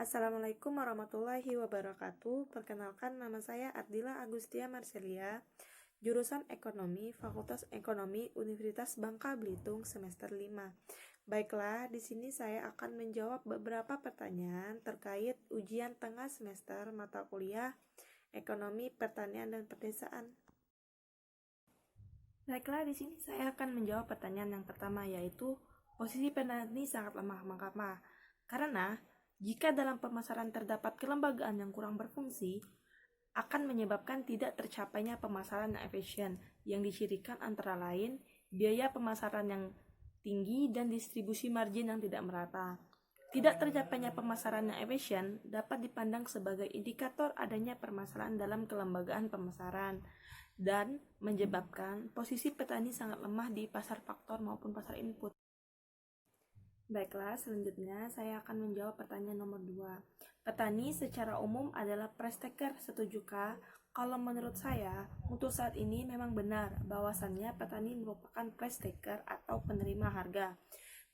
Assalamualaikum warahmatullahi wabarakatuh. Perkenalkan, nama saya Ardila Agustia Marcelia, jurusan Ekonomi, Fakultas Ekonomi, Universitas Bangka Belitung, semester 5. Baiklah, di sini saya akan menjawab beberapa pertanyaan terkait ujian tengah semester mata kuliah Ekonomi, Pertanian, dan Pedesaan. Baiklah, di sini saya akan menjawab pertanyaan yang pertama, yaitu posisi petani sangat lemah. Mengapa? Karena jika dalam pemasaran terdapat kelembagaan yang kurang berfungsi, akan menyebabkan tidak tercapainya pemasaran yang efisien, yang dicirikan antara lain biaya pemasaran yang tinggi dan distribusi margin yang tidak merata. Tidak tercapainya pemasaran yang efisien dapat dipandang sebagai indikator adanya permasalahan dalam kelembagaan pemasaran dan menyebabkan posisi petani sangat lemah di pasar faktor maupun pasar input. Baiklah, selanjutnya saya akan menjawab pertanyaan nomor 2. Petani secara umum adalah price taker, setujukah? Kalau menurut saya, untuk saat ini memang benar bahwasannya petani merupakan price taker atau penerima harga.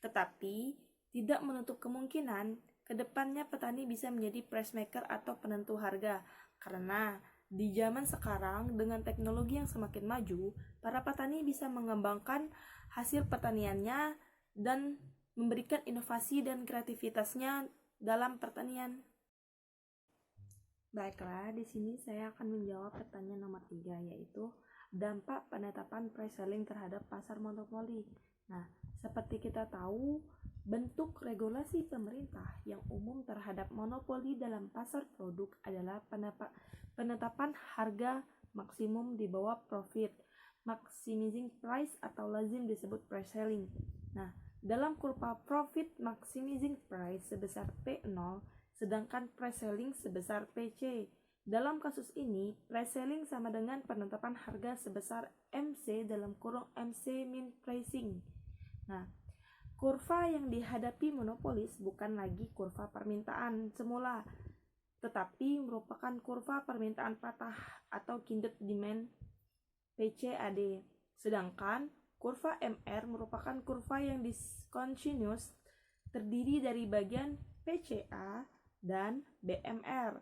Tetapi, tidak menutup kemungkinan kedepannya petani bisa menjadi price maker atau penentu harga. Karena di zaman sekarang dengan teknologi yang semakin maju, para petani bisa mengembangkan hasil pertaniannya dan memberikan inovasi dan kreativitasnya dalam pertanian. Baiklah, di sini saya akan menjawab pertanyaan nomor 3, yaitu dampak penetapan price selling terhadap pasar monopoli. Nah, seperti kita tahu, bentuk regulasi pemerintah yang umum terhadap monopoli dalam pasar produk adalah penetapan harga maksimum di bawah profit, maximizing price atau lazim disebut price selling. Nah, dalam kurva profit maximizing price sebesar P0, sedangkan price selling sebesar PC. Dalam kasus ini, price selling sama dengan penetapan harga sebesar MC dalam kurung MC min pricing. Nah, kurva yang dihadapi monopolis bukan lagi kurva permintaan semula, tetapi merupakan kurva permintaan patah atau kindred demand PCAD. Sedangkan kurva MR merupakan kurva yang discontinuous, terdiri dari bagian PCA dan BMR.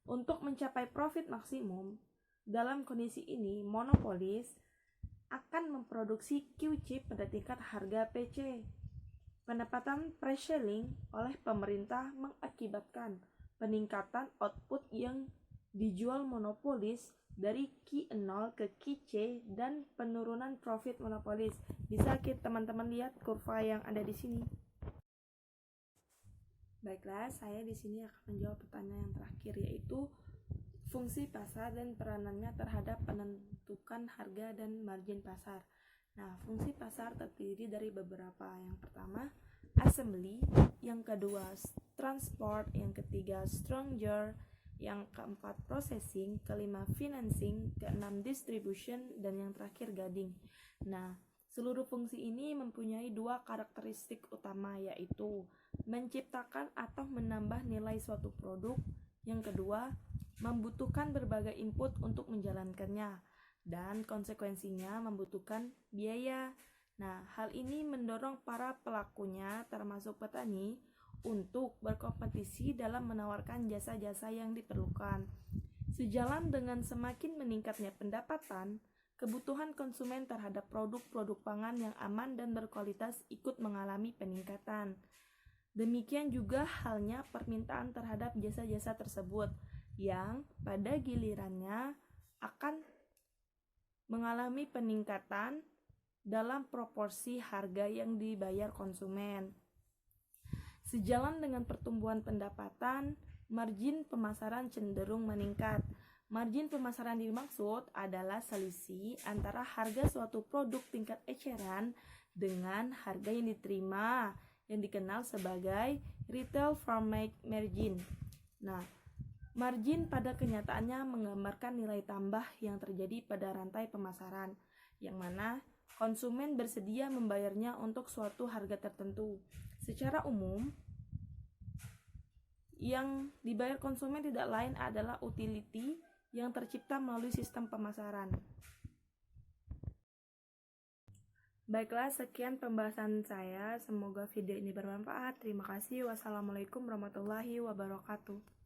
Untuk mencapai profit maksimum, dalam kondisi ini monopolis akan memproduksi QC pada tingkat harga PC. Penempatan price selling oleh pemerintah mengakibatkan peningkatan output yang dijual monopolis dari Q0 ke QC dan penurunan profit monopolis. Bisa teman-teman lihat kurva yang ada di sini. Baiklah, saya di sini akan menjawab pertanyaan yang terakhir, yaitu fungsi pasar dan peranannya terhadap penentukan harga dan margin pasar. Nah, fungsi pasar terdiri dari beberapa. Yang pertama, assembly, yang kedua, transport, yang ketiga, stranger, yang keempat, processing, kelima, financing, keenam, distribution, dan yang terakhir, guarding. Nah, seluruh fungsi ini mempunyai dua karakteristik utama, yaitu menciptakan atau menambah nilai suatu produk. Yang kedua, membutuhkan berbagai input untuk menjalankannya, dan konsekuensinya membutuhkan biaya. Nah, hal ini mendorong para pelakunya, termasuk petani, untuk berkompetisi dalam menawarkan jasa-jasa yang diperlukan. Sejalan dengan semakin meningkatnya pendapatan, kebutuhan konsumen terhadap produk-produk pangan yang aman dan berkualitas ikut mengalami peningkatan. Demikian juga halnya permintaan terhadap jasa-jasa tersebut, yang pada gilirannya akan mengalami peningkatan dalam proporsi harga yang dibayar konsumen. Sejalan dengan pertumbuhan pendapatan, margin pemasaran cenderung meningkat. Margin pemasaran dimaksud adalah selisih antara harga suatu produk tingkat eceran dengan harga yang diterima, yang dikenal sebagai retail farm margin. Nah, margin pada kenyataannya menggambarkan nilai tambah yang terjadi pada rantai pemasaran, yang mana konsumen bersedia membayarnya untuk suatu harga tertentu. Secara umum, yang dibayar konsumen tidak lain adalah utility yang tercipta melalui sistem pemasaran. Baiklah, sekian pembahasan saya. Semoga video ini bermanfaat. Terima kasih. Wassalamualaikum warahmatullahi wabarakatuh.